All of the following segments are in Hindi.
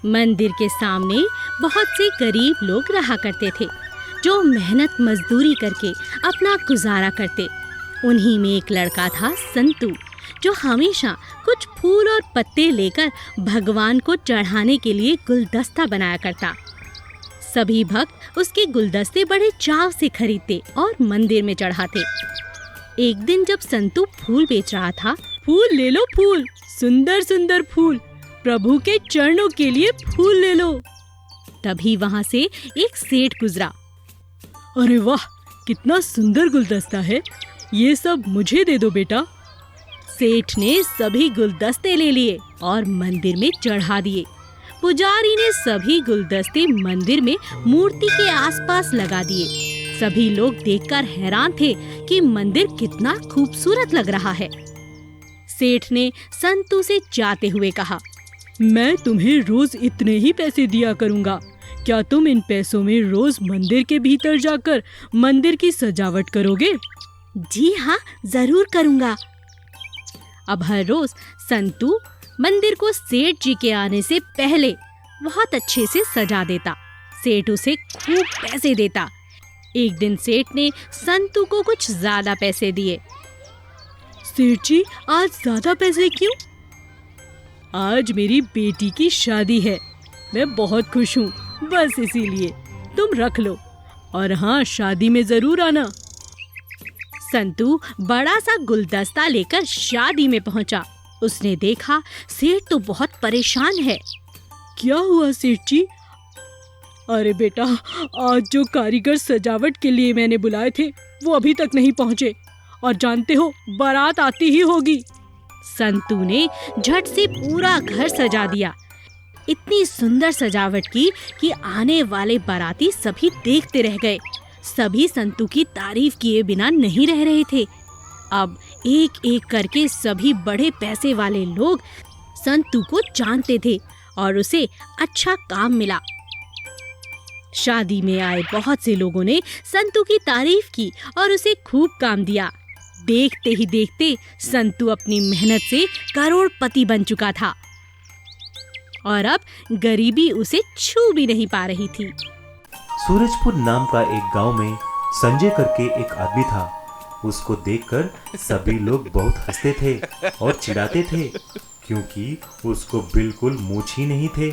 मंदिर के सामने बहुत से गरीब लोग रहा करते थे, जो मेहनत मजदूरी करके अपना गुजारा करते। उन्हीं में एक लड़का था संतू, जो हमेशा कुछ फूल और पत्ते लेकर भगवान को चढ़ाने के लिए गुलदस्ता बनाया करता। सभी भक्त उसके गुलदस्ते बड़े चाव से खरीदते और मंदिर में चढ़ाते। एक दिन जब संतू फूल बेच रहा था, फूल ले लो फूल, सुंदर सुंदर फूल, प्रभु के चरणों के लिए फूल ले लो। तभी वहां से एक सेठ गुजरा। अरे वाह, कितना सुंदर गुलदस्ता है, ये सब मुझे दे दो बेटा। सेठ ने सभी गुलदस्ते ले लिए और मंदिर में चढ़ा दिए। पुजारी ने सभी गुलदस्ते मंदिर में मूर्ति के आसपास लगा दिए। सभी लोग देखकर हैरान थे कि मंदिर कितना खूबसूरत लग रहा है। सेठ ने संतू से जाते हुए कहा, मैं तुम्हें रोज इतने ही पैसे दिया करूंगा, क्या तुम इन पैसों में रोज मंदिर के भीतर जाकर मंदिर की सजावट करोगे? जी हाँ, जरूर करूंगा। अब हर रोज संतू मंदिर को सेठ जी के आने से पहले बहुत अच्छे से सजा देता। सेठ उसे खूब पैसे देता। एक दिन सेठ ने संतू को कुछ ज्यादा पैसे दिए। सेठ जी, आज ज्यादा पैसे क्यों? आज मेरी बेटी की शादी है, मैं बहुत खुश हूँ, बस इसीलिए। तुम रख लो, और हाँ, शादी में जरूर आना। संतू बड़ा सा गुलदस्ता लेकर शादी में पहुंचा। उसने देखा सेठ तो बहुत परेशान है। क्या हुआ सेठ जी? अरे बेटा, आज जो कारीगर सजावट के लिए मैंने बुलाए थे वो अभी तक नहीं पहुंचे, और जानते हो बारात आती ही होगी। संतू ने झट से पूरा घर सजा दिया। इतनी सुंदर सजावट की कि आने वाले बाराती सभी देखते रह गए। सभी संतू की तारीफ किए बिना नहीं रह रहे थे। अब एक एक करके सभी बड़े पैसे वाले लोग संतू को जानते थे और उसे अच्छा काम मिला। शादी में आए बहुत से लोगों ने संतू की तारीफ की और उसे खूब काम दिया। देखते ही देखते संतू अपनी मेहनत से करोड़पति बन चुका था और अब गरीबी उसे छू भी नहीं पा रही थी। सूरजपुर नाम का एक गांव में संजय करके एक आदमी था। उसको देखकर सभी लोग बहुत हंसते थे और चिढ़ाते थे, क्योंकि उसको बिल्कुल मूंछ ही नहीं थे।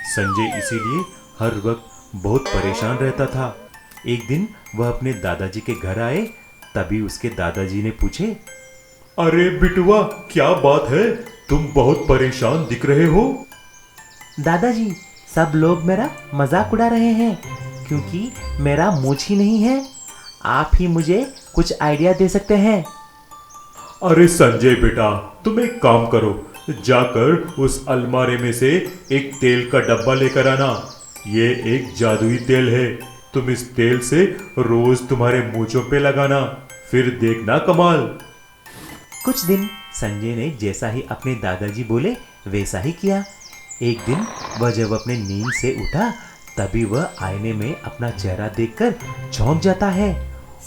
संजय इसीलिए हर वक्त बहुत परेशान रहता था। एक दिन वह अपने दादाजी के घर आए, तभी उसके दादाजी ने पूछे, अरे बिटुआ, क्या बात है, तुम बहुत परेशान दिख रहे हो? दादाजी, सब लोग मेरा मजाक उड़ा रहे हैं, क्योंकि मेरा मूंछ ही नहीं है। आप ही मुझे कुछ आइडिया दे सकते हैं? अरे संजय बेटा, तुम एक काम करो, जाकर उस अलमारी में से एक तेल का डब्बा लेकर आना। ये एक जादुई तेल है, तुम इस तेल से रोज तुम्हारे मूंछों पे लगाना, फिर देखना कमाल। कुछ दिन संजय ने जैसा ही अपने दादाजी बोले वैसा ही किया। एक दिन वह जब अपने नींद से उठा, तभी वह आईने में अपना चेहरा देखकर चौंक जाता है।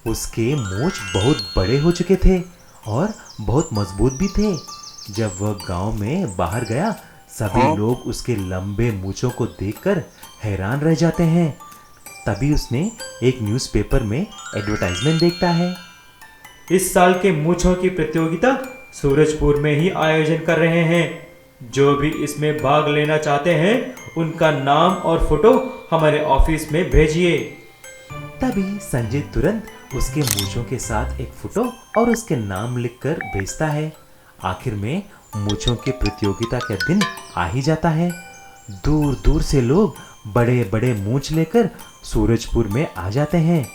उसके मूंछ बहुत बड़े हो चुके थे और बहुत मजबूत भी थे। जब वह गांव में बाहर गया, सभी लोग उसके लंबे मूंछों को देखकर हैरान रह जाते हैं। तभी उसने एक न्यूज़पेपर में एडवर्टाइजमेंट देखता है। इस साल के मूंछों की प्रतियोगिता सूरजपुर में ही आयोजन कर रहे हैं। जो भी इसमें भाग लेना चाहते हैं, उनका नाम और फोटो हमारे ऑफिस में भेजिए। तभी संजय तुरंत उसके मूंछों के साथ एक फोटो और उसके नाम लिखकर भेजता है। आखिर में मूंछों की प्रतियोगिता का दिन आ ही जाता है। दूर दूर से लोग बड़े बड़े मूंछ लेकर सूरजपुर में आ जाते हैं।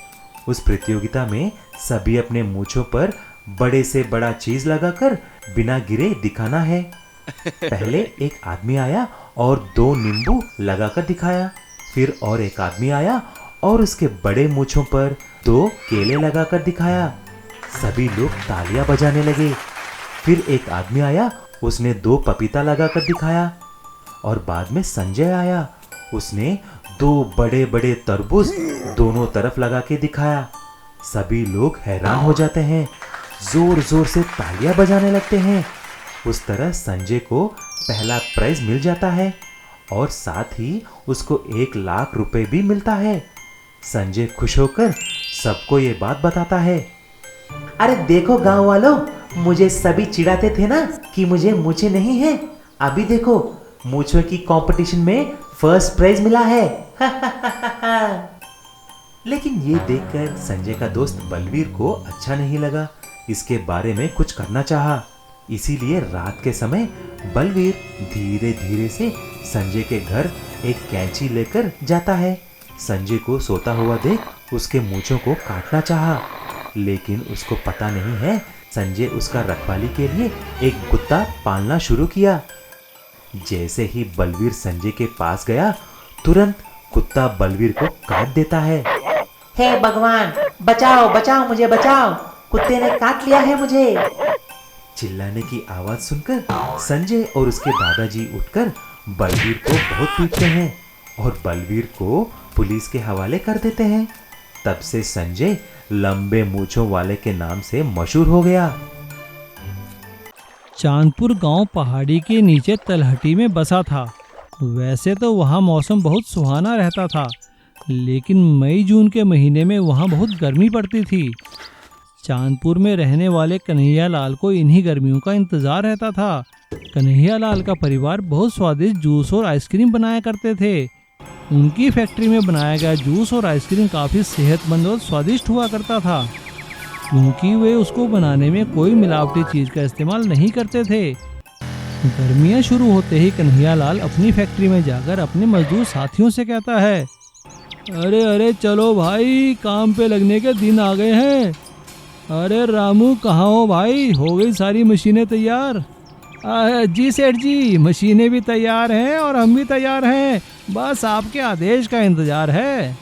उस प्रतियोगिता में सभी अपने मूंछों पर बड़े से बड़ा चीज लगाकर बिना गिरे दिखाना है। पहले एक आदमी आया और 2 नींबू लगाकर दिखाया। फिर और एक आदमी आया और उसके बड़े मूंछों पर 2 केले लगाकर दिखाया। सभी लोग तालियां बजाने लगे। फिर एक आदमी आया, उसने 2 पपीता लगाकर दिखाया। और बाद में संजय आया, उसने 2 बड़े बड़े तरबूज दोनों तरफ लगा के दिखाया। सभी लोग हैरान हो जाते हैं, जोर जोर से तालियां बजाने लगते हैं। उस तरह संजय को पहला प्राइज मिल जाता है और साथ ही उसको 1 लाख रुपए भी मिलता है। संजय खुश होकर सबको ये बात बताता है। अरे देखो गांव वालों, मुझे सभी चिढ़ाते थे ना कि मुझे मूछें नहीं है, अभी देखो मूछों की कंपटीशन में फर्स्ट प्राइज मिला है। लेकिन ये देखकर संजय का दोस्त बलवीर को अच्छा नहीं लगा, इसके बारे में कुछ करना चाहा। इसीलिए रात के समय बलवीर धीरे धीरे से संजय के घर एक कैंची लेकर जाता है। संजय को सोता हुआ देख उसके मूंछों को काटना चाहा, लेकिन उसको पता नहीं है संजय उसका रखवाली के लिए एक कुत्ता पालना शुरू किया। जैसे ही बलवीर संजय के पास गया, तुरंत कुत्ता बलवीर को काट देता है। हे भगवान, बचाओ बचाओ, मुझे बचाओ, कुत्ते ने काट लिया है मुझे। चिल्लाने की आवाज सुनकर संजय और उसके दादाजी उठकर बलवीर को बहुत पीटते हैं और बलवीर को पुलिस के हवाले कर देते हैं। तब से संजय लंबे मूंछों वाले के नाम से मशहूर हो गया। चांदपुर गांव पहाड़ी के नीचे तलहटी में बसा था। वैसे तो वहाँ मौसम बहुत सुहाना रहता था, लेकिन मई जून के महीने में वहाँ बहुत गर्मी पड़ती थी। चांदपुर में रहने वाले कन्हैया लाल को इन्हीं गर्मियों का इंतजार रहता था। कन्हैया लाल का परिवार बहुत स्वादिष्ट जूस और आइसक्रीम बनाया करते थे। उनकी फैक्ट्री में बनाया गया जूस और आइसक्रीम काफ़ी सेहतमंद और स्वादिष्ट हुआ करता था, क्योंकि वे उसको बनाने में कोई मिलावटी चीज़ का इस्तेमाल नहीं करते थे। गर्मियाँ शुरू होते ही कन्हैया लाल अपनी फैक्ट्री में जाकर अपने मजदूर साथियों से कहता है, अरे अरे चलो भाई, काम पे लगने के दिन आ गए हैं। अरे रामू, कहाँ हो भाई, हो गई सारी मशीनें तैयार? जी सेठ जी, मशीनें भी तैयार हैं और हम भी तैयार हैं, बस आपके आदेश का इंतजार है।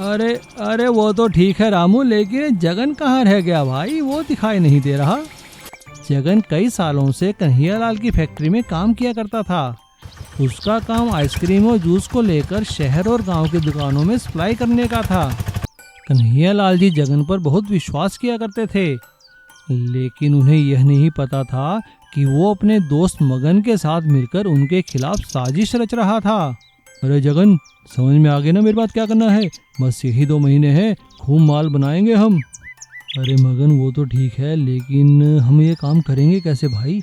अरे अरे वो तो ठीक है रामू, लेकिन जगन कहाँ रह गया भाई, वो दिखाई नहीं दे रहा। जगन कई सालों से कन्हैया लाल की फैक्ट्री में काम किया करता था। उसका काम आइसक्रीम और जूस को लेकर शहर और गांव की दुकानों में सप्लाई करने का था। कन्हैया लाल जी जगन पर बहुत विश्वास किया करते थे, लेकिन उन्हें यह नहीं पता था कि वो अपने दोस्त मगन के साथ मिलकर उनके खिलाफ साजिश रच रहा था। अरे जगन, समझ में आ गया ना मेरी बात, क्या करना है? बस यही 2 महीने हैं, खूब माल बनाएंगे हम। अरे मगन, वो तो ठीक है, लेकिन हम ये काम करेंगे कैसे भाई?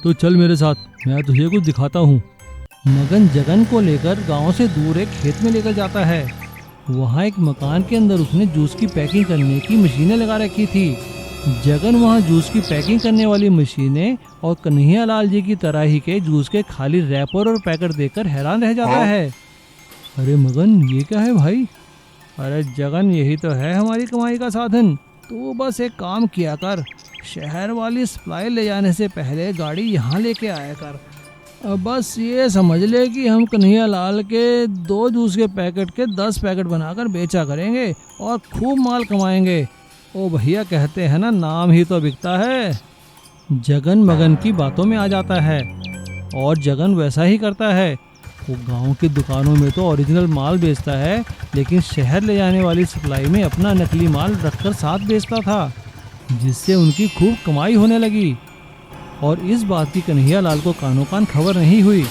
तो चल मेरे साथ, मैं तुझे कुछ दिखाता हूँ। मगन जगन को लेकर गांव से दूर एक खेत में लेकर जाता है। वहाँ एक मकान के अंदर उसने जूस की पैकिंग करने की मशीनें लगा रखी थी। जगन वहाँ जूस की पैकिंग करने वाली मशीनें और कन्हैया लाल जी की तरह ही के जूस के खाली रैपर और पैकेट देखकर हैरान रह जाता है। अरे मगन, ये क्या है भाई? अरे जगन, यही तो है हमारी कमाई का साधन। तो बस एक काम किया कर, शहर वाली सप्लाई ले जाने से पहले गाड़ी यहाँ लेके आया कर। अब बस ये समझ ले कि हम कन्हैया लाल के 2 जूस के पैकेट के 10 पैकेट बनाकर बेचा करेंगे और खूब माल कमाएंगे। ओ भैया, कहते हैं ना, नाम ही तो बिकता है। जगन मगन की बातों में आ जाता है और जगन वैसा ही करता है। वो गांव की दुकानों में तो ओरिजिनल माल बेचता है, लेकिन शहर ले जाने वाली सप्लाई में अपना नकली माल रखकर साथ बेचता था, जिससे उनकी खूब कमाई होने लगी। और इस बात की कन्हैया लाल को कानों कान खबर नहीं हुई।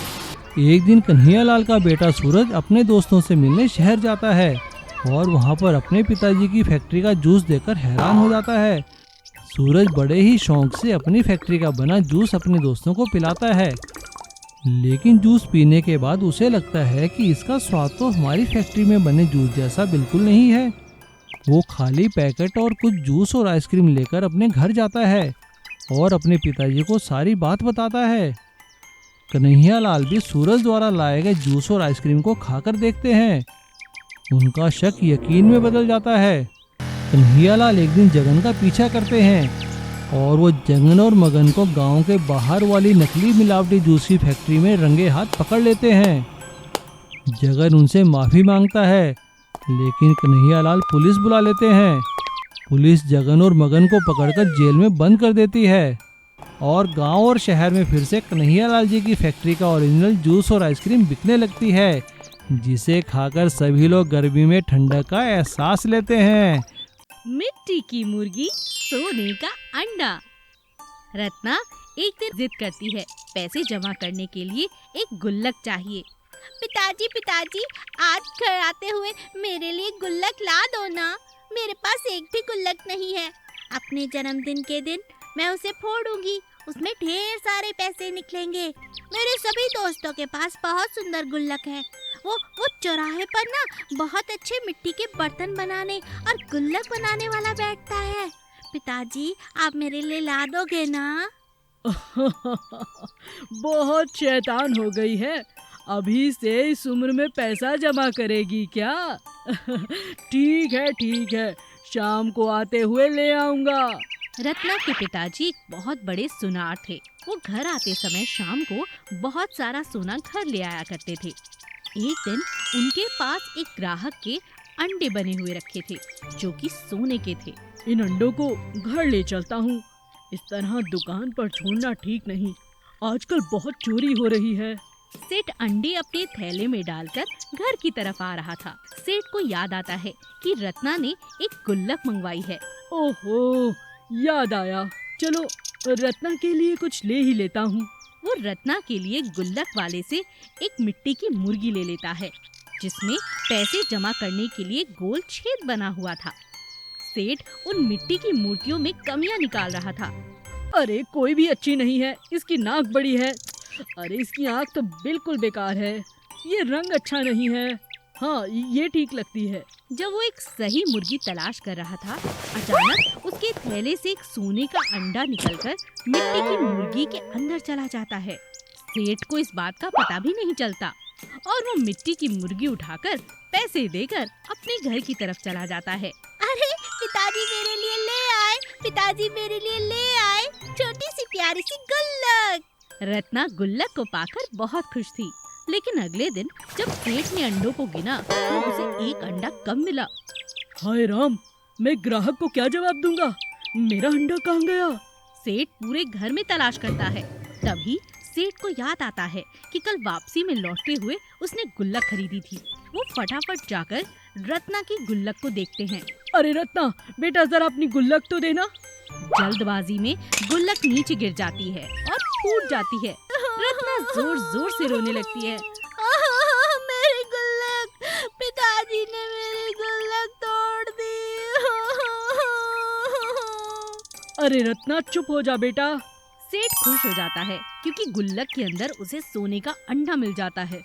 एक दिन कन्हैया लाल का बेटा सूरज अपने दोस्तों से मिलने शहर जाता है और वहाँ पर अपने पिताजी की फैक्ट्री का जूस देखकर हैरान हो जाता है। सूरज बड़े ही शौक से अपनी फैक्ट्री का बना जूस अपने दोस्तों को पिलाता है, लेकिन जूस पीने के बाद उसे लगता है कि इसका स्वाद तो हमारी फैक्ट्री में बने जूस जैसा बिल्कुल नहीं है। वो खाली पैकेट और कुछ जूस और आइसक्रीम लेकर अपने घर जाता है और अपने पिताजी को सारी बात बताता है। कन्हैया लाल भी सूरज द्वारा लाए गए जूस और आइसक्रीम को खाकर देखते हैं। उनका शक यकीन में बदल जाता है। कन्हैया लाल एक दिन जगन का पीछा करते हैं और वो जगन और मगन को गांव के बाहर वाली नकली मिलावटी जूस की फैक्ट्री में रंगे हाथ पकड़ लेते हैं। जगन उनसे माफ़ी मांगता है, लेकिन कन्हैया लाल पुलिस बुला लेते हैं। पुलिस जगन और मगन को पकड़कर जेल में बंद कर देती है और गांव और शहर में फिर से कन्हैया लाल जी की फैक्ट्री का ओरिजिनल जूस और आइसक्रीम बिकने लगती है, जिसे खाकर सभी लोग गर्मी में ठंडक का एहसास लेते हैं। मिट्टी की मुर्गी, सोने का अंडा। रत्ना एक दिन जिद करती है, पैसे जमा करने के लिए एक गुल्लक चाहिए। पिताजी आज घर आते हुए मेरे लिए गुल्लक ला दो ना। मेरे पास एक भी गुल्लक नहीं है। अपने जन्मदिन के दिन मैं उसे फोड़ूंगी, उसमें ढेर सारे पैसे निकलेंगे। मेरे सभी दोस्तों के पास बहुत सुंदर गुल्लक है। वो चौराहे पर ना बहुत अच्छे मिट्टी के बर्तन बनाने और गुल्लक बनाने वाला बैठता है। पिताजी आप मेरे लिए ला दोगे ना? बहुत शैतान हो गई है, अभी से इस उम्र में पैसा जमा करेगी क्या? ठीक है, शाम को आते हुए ले आऊंगा। रत्ना के पिताजी एक बहुत बड़े सुनार थे। वो घर आते समय शाम को बहुत सारा सोना घर ले आया करते थे। एक दिन उनके पास एक ग्राहक के अंडे बने हुए रखे थे जो कि सोने के थे। इन अंडों को घर ले चलता हूँ, इस तरह दुकान पर छोड़ना ठीक नहीं, आजकल बहुत चोरी हो रही है। सेठ अंडे अपने थैले में डालकर घर की तरफ आ रहा था। सेठ को याद आता है कि रत्ना ने एक गुल्लक मंगवाई है। ओहो, याद आया, चलो रत्ना के लिए कुछ ले ही लेता हूँ। वो रत्ना के लिए गुल्लक वाले से एक मिट्टी की मुर्गी ले लेता है जिसमें पैसे जमा करने के लिए गोल छेद बना हुआ था। सेठ उन मिट्टी की मूर्तियों में कमियां निकाल रहा था। अरे कोई भी अच्छी नहीं है, इसकी नाक बड़ी है, अरे इसकी आँख तो बिल्कुल बेकार है, ये रंग अच्छा नहीं है, हाँ ये ठीक लगती है। जब वो एक सही मुर्गी तलाश कर रहा था, अचानक उसके थैले से एक सोने का अंडा निकलकर मिट्टी की मुर्गी के अंदर चला जाता है। सेठ को इस बात का पता भी नहीं चलता और वो मिट्टी की मुर्गी उठाकर पैसे देकर अपने घर की तरफ चला जाता है। अरे पिताजी मेरे लिए ले आए, पिताजी मेरे लिए ले आए छोटी सी प्यारी सी गुल्लक। रत्ना गुल्लक को पाकर बहुत खुश थी, लेकिन अगले दिन जब सेठ ने अंडों को गिना तो उसे एक अंडा कम मिला। हाय राम, मैं ग्राहक को क्या जवाब दूंगा, मेरा अंडा कहाँ गया? सेठ पूरे घर में तलाश करता है। तभी सेठ को याद आता है कि कल वापसी में लौटते हुए उसने गुल्लक खरीदी थी। वो फटाफट जाकर रत्ना की गुल्लक को देखते हैं। अरे रत्ना, बेटा जरा अपनी गुल्लक तो देना। जल्दबाजी में गुल्लक नीचे गिर जाती है और फूट जाती है। रत्ना जोर जोर से रोने लगती है। मेरी गुल्लक, पिताजी ने मेरी गुल्लक तोड़ दी। अरे रत्ना चुप हो जा बेटा। सेठ खुश हो जाता है क्योंकि गुल्लक के अंदर उसे सोने का अंडा मिल जाता है।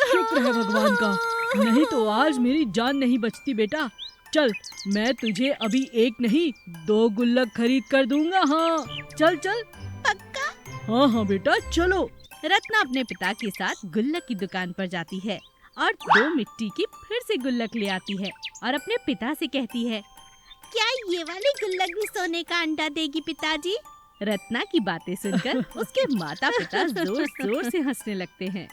शुक्र है भगवान का, नहीं तो आज मेरी जान नहीं बचती बेटा। चल, मैं तुझे अभी एक नहीं 2 गुल्लक खरीद कर दूंगा। हाँ चल चल। पक्का? हाँ बेटा चलो। रत्ना अपने पिता के साथ गुल्लक की दुकान पर जाती है और 2 मिट्टी की फिर से गुल्लक ले आती है और अपने पिता से कहती है, क्या ये वाली गुल्लक भी सोने का अंडा देगी पिताजी? रत्ना की बातें सुनकर उसके माता पिता जोर जोर से हंसने लगते हैं।